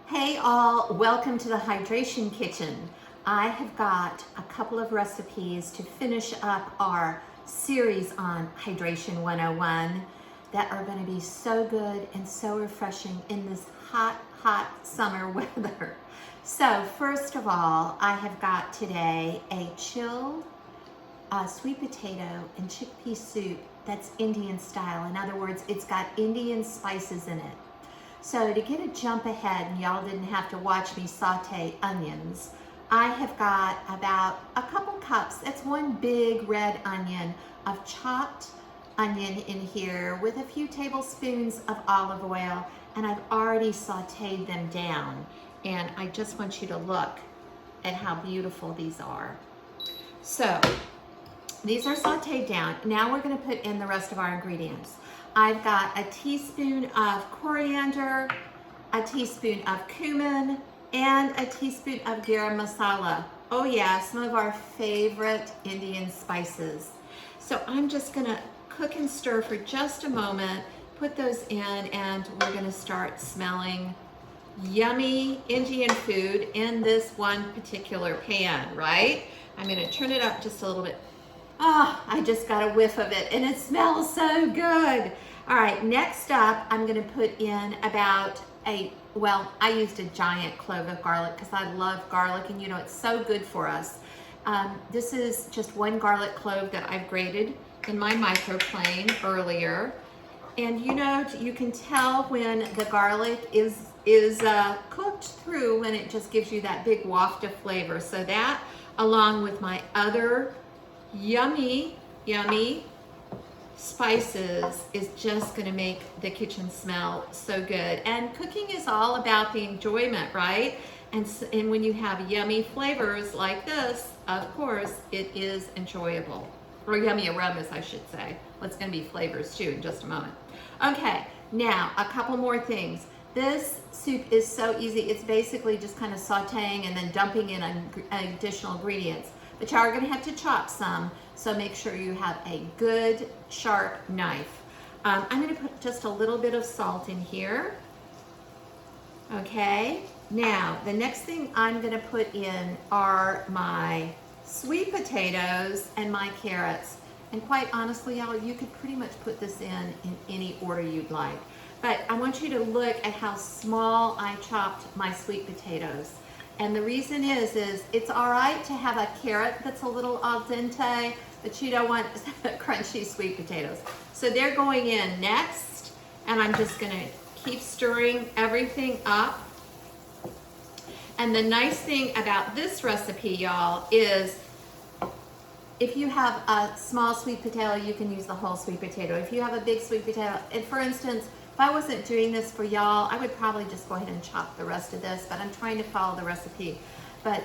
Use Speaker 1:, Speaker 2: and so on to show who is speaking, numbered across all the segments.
Speaker 1: Hey all, welcome to the Hydration Kitchen. I have got a couple of recipes to finish up our series on Hydration 101 that are going to be so good and so refreshing in this hot summer weather. So first of all, I have got today a chilled sweet potato and chickpea soup that's Indian style. In other words, it's got Indian spices in it. So to get a jump ahead, and y'all didn't have to watch me saute onions, I have got about a couple cups, that's one big red onion of chopped onion in here with a few tablespoons of olive oil, and I've already sauteed them down. And I just want you to look at how beautiful these are. So these are sauteed down. Now we're gonna put in the rest of our ingredients. I've got a teaspoon of coriander, a teaspoon of cumin, and a teaspoon of garam masala. Oh yeah, some of our favorite Indian spices. So I'm just gonna cook and stir for just a moment, put those in, and we're gonna start smelling yummy Indian food in this one particular pan, right? I'm gonna turn it up just a little bit. Oh, I just got a whiff of it and it smells so good. All right, next up, I'm gonna put in about I used a giant clove of garlic because I love garlic, and you know, it's so good for us. This is just one garlic clove that I've grated in my microplane earlier. And you know, you can tell when the garlic is cooked through when it just gives you that big waft of flavor. So that, along with my other yummy spices, is just gonna make the kitchen smell so good. And cooking is all about the enjoyment, right? And when you have yummy flavors like this, of course, it is enjoyable. Or yummy aromas, I should say. Well, it's gonna be flavors too in just a moment. Okay, now a couple more things. This soup is so easy. It's basically just kind of sauteing and then dumping in additional ingredients. But you are gonna have to chop some, so make sure you have a good sharp knife. I'm gonna put just a little bit of salt in here. Okay, now the next thing I'm gonna put in are my sweet potatoes and my carrots. And quite honestly, y'all, you could pretty much put this in any order you'd like. But I want you to look at how small I chopped my sweet potatoes. And the reason is it's all right to have a carrot that's a little al dente, but you don't want crunchy sweet potatoes. So they're going in next, and I'm just gonna keep stirring everything up. And the nice thing about this recipe, y'all, is if you have a small sweet potato, you can use the whole sweet potato. If you have a big sweet potato, and for instance, if I wasn't doing this for y'all, I would probably just go ahead and chop the rest of this, but I'm trying to follow the recipe. But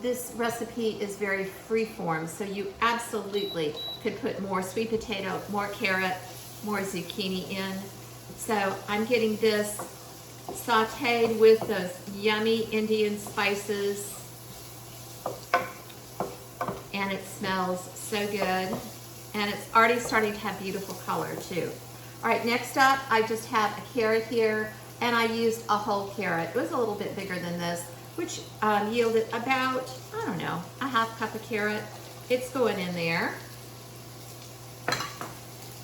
Speaker 1: this recipe is very free-form, so you absolutely could put more sweet potato, more carrot, more zucchini in. So I'm getting this sauteed with those yummy Indian spices, and it smells so good. And it's already starting to have beautiful color too. All right, next up, I just have a carrot here, and I used a whole carrot. It was a little bit bigger than this, which yielded about, I don't know, a half cup of carrot. It's going in there.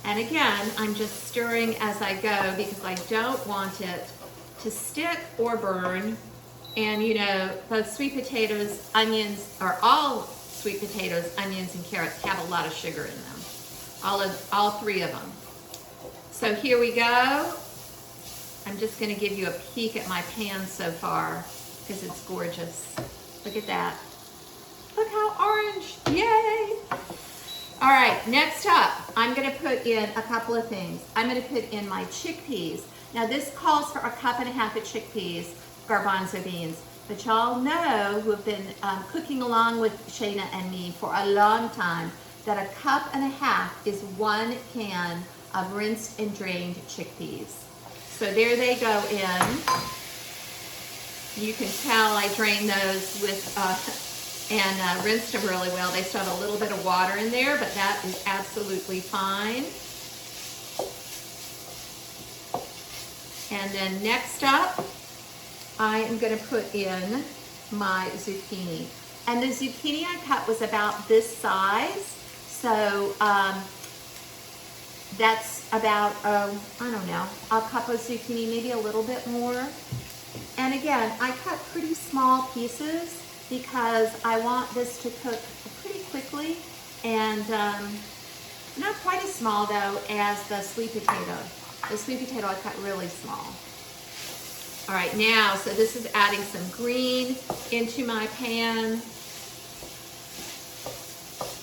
Speaker 1: And again, I'm just stirring as I go because I don't want it to stick or burn. And you know, both sweet potatoes, onions, or all sweet potatoes, onions, and carrots have a lot of sugar in them. All three of them. So here we go. I'm just gonna give you a peek at my pan so far because it's gorgeous. Look at that. Look how orange, yay. All right, next up, I'm gonna put in a couple of things. I'm gonna put in my chickpeas. Now this calls for 1.5 cups of chickpeas, garbanzo beans. But y'all know, who have been cooking along with Shayna and me for a long time, that 1.5 cups is 1 can of rinsed and drained chickpeas. So there they go in. You can tell I drained those with and rinsed them really well. They still have a little bit of water in there, but that is absolutely fine. And then next up, I am gonna put in my zucchini. And the zucchini I cut was about this size. So that's about, I don't know, a cup of zucchini, maybe a little bit more. And again, I cut pretty small pieces because I want this to cook pretty quickly, and not quite as small though as the sweet potato. The sweet potato I cut really small. All right, now, so this is adding some green into my pan.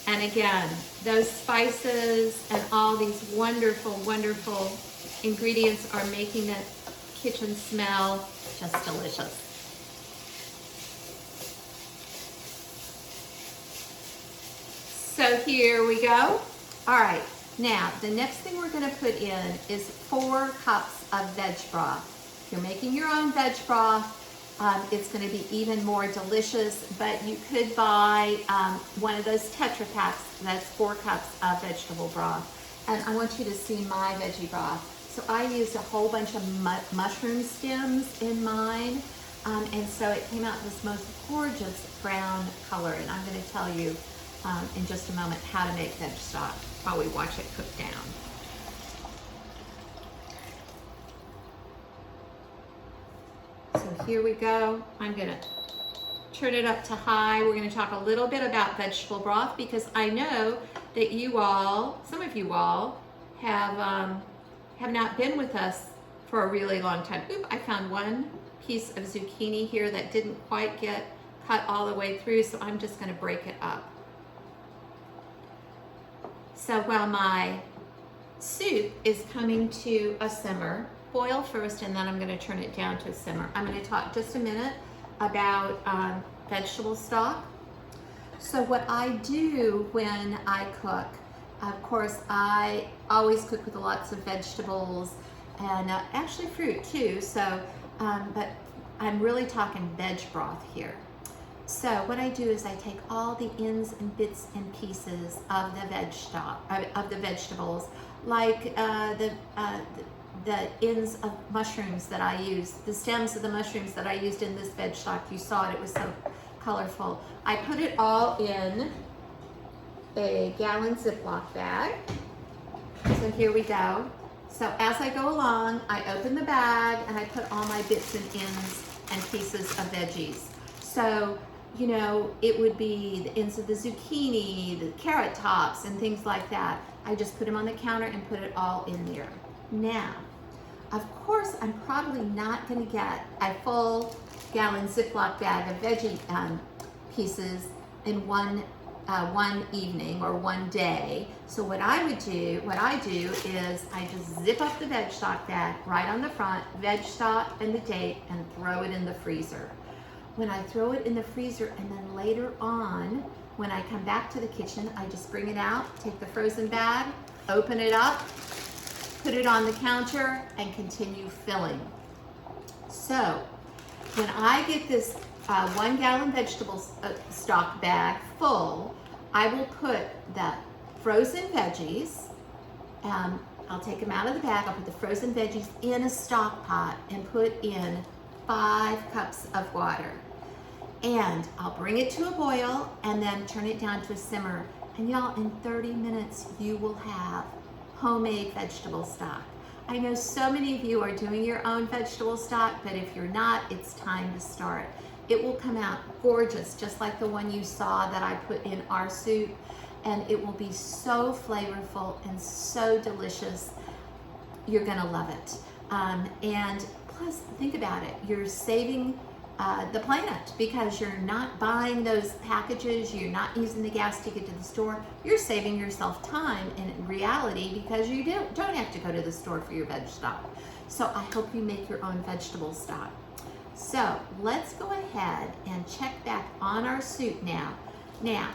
Speaker 1: And again, those spices and all these wonderful, wonderful ingredients are making the kitchen smell just delicious. So here we go. All right, now the next thing we're gonna put in is 4 cups of veg broth. If you're making your own veg broth, it's gonna be even more delicious, but you could buy one of those Tetra packs that's 4 cups of vegetable broth. And I want you to see my veggie broth. So I used a whole bunch of mushroom stems in mine, and so it came out this most gorgeous brown color. And I'm gonna tell you in just a moment how to make veg stock while we watch it cook down. So here we go. I'm gonna turn it up to high. We're gonna talk a little bit about vegetable broth because I know that you all, some of you all, have not been with us for a really long time. Oop, I found one piece of zucchini here that didn't quite get cut all the way through, so I'm just gonna break it up. So while my soup is coming to a simmer, boil first and then I'm going to turn it down to a simmer. I'm going to talk just a minute about vegetable stock. So what I do when I cook, of course I always cook with lots of vegetables and actually fruit too, so but I'm really talking veg broth here. So what I do is I take all the ends and bits and pieces of the veg stock, of the vegetables, like the ends of mushrooms that I use, the stems of the mushrooms that I used in this veg stock. You saw it, it was so colorful. I put it all in a gallon Ziploc bag. So here we go. So as I go along, I open the bag and I put all my bits and ends and pieces of veggies. So, you know, it would be the ends of the zucchini, the carrot tops, and things like that. I just put them on the counter and put it all in there. Now, of course, I'm probably not going to get a full gallon Ziploc bag of veggie pieces in one evening or one day. So what I do is I just zip up the veg stock bag right on the front, veg stock and the date, and throw it in the freezer. When I throw it in the freezer, and then later on, when I come back to the kitchen, I just bring it out, take the frozen bag, open it up, put it on the counter, and continue filling. So when I get this 1 gallon vegetable stock bag full, I will put the frozen veggies, I'll take them out of the bag, I'll put the frozen veggies in a stock pot and put in 5 cups of water. And I'll bring it to a boil and then turn it down to a simmer. And y'all, in 30 minutes, you will have homemade vegetable stock. I know so many of you are doing your own vegetable stock, but if you're not, it's time to start. It will come out gorgeous, just like the one you saw that I put in our soup, and it will be so flavorful and so delicious. You're gonna love it. And plus, think about it, you're saving the planet because you're not buying those packages, you're not using the gas to get to the store, you're saving yourself time in reality because you don't have to go to the store for your veg stock. So I hope you make your own vegetable stock. So let's go ahead and check back on our soup now. Now,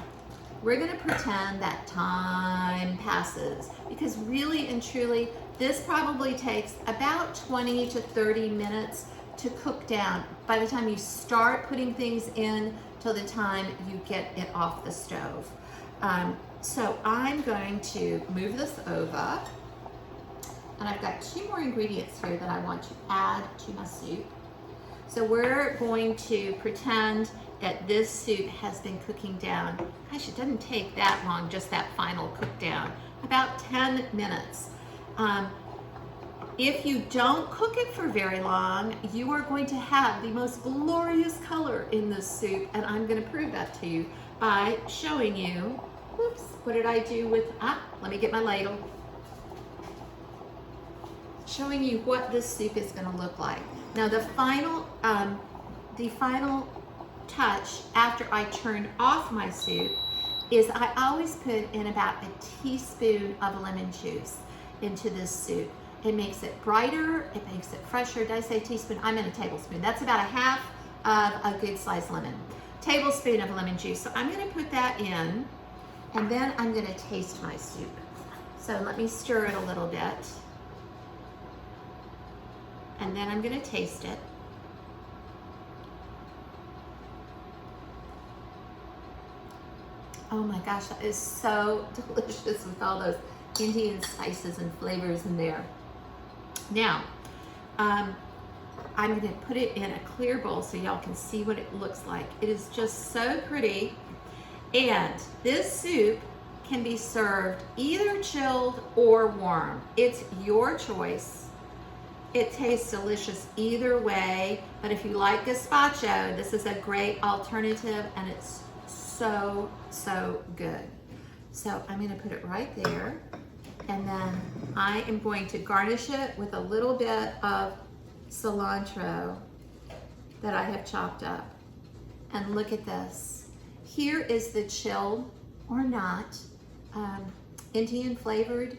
Speaker 1: we're gonna pretend that time passes because really and truly, this probably takes about 20 to 30 minutes to cook down by the time you start putting things in till the time you get it off the stove. So I'm going to move this over, and I've got 2 more ingredients here that I want to add to my soup. So we're going to pretend that this soup has been cooking down. Gosh, it doesn't take that long, just that final cook down, about 10 minutes. If you don't cook it for very long, you are going to have the most glorious color in this soup, and I'm going to prove that to you by showing you, whoops, what did I do with, let me get my ladle. Showing you what this soup is going to look like. Now the final touch after I turn off my soup is I always put in about a teaspoon of lemon juice into this soup. It makes it brighter, it makes it fresher. Did I say teaspoon? I meant a tablespoon. That's about a half of a good sized lemon. Tablespoon of lemon juice. So I'm gonna put that in, and then I'm gonna taste my soup. So let me stir it a little bit. And then I'm gonna taste it. Oh my gosh, that is so delicious with all those Indian spices and flavors in there. Now, I'm gonna put it in a clear bowl so y'all can see what it looks like. It is just so pretty. And this soup can be served either chilled or warm. It's your choice. It tastes delicious either way, but if you like gazpacho, this is a great alternative, and it's so, so good. So I'm gonna put it right there, and then I am going to garnish it with a little bit of cilantro that I have chopped up. And look at this. Here is the chilled or not Indian flavored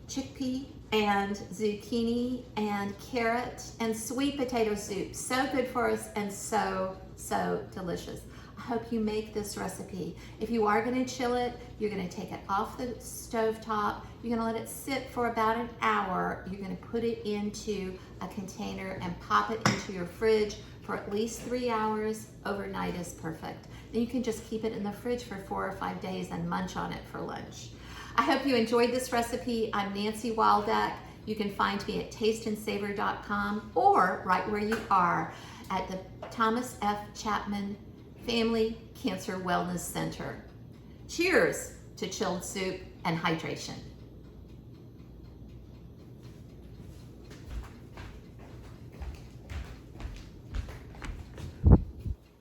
Speaker 1: chickpea and zucchini and carrot and sweet potato soup. So good for us and so, so delicious. I hope you make this recipe. If you are gonna chill it, you're gonna take it off the stove top. You're gonna let it sit for about an hour. You're gonna put it into a container and pop it into your fridge for at least 3 hours. Overnight is perfect. Then you can just keep it in the fridge for 4 or 5 days and munch on it for lunch. I hope you enjoyed this recipe. I'm Nancy Waldeck. You can find me at tasteandsavor.com or right where you are at the Thomas F. Chapman Family Cancer Wellness Center. Cheers to chilled soup and hydration.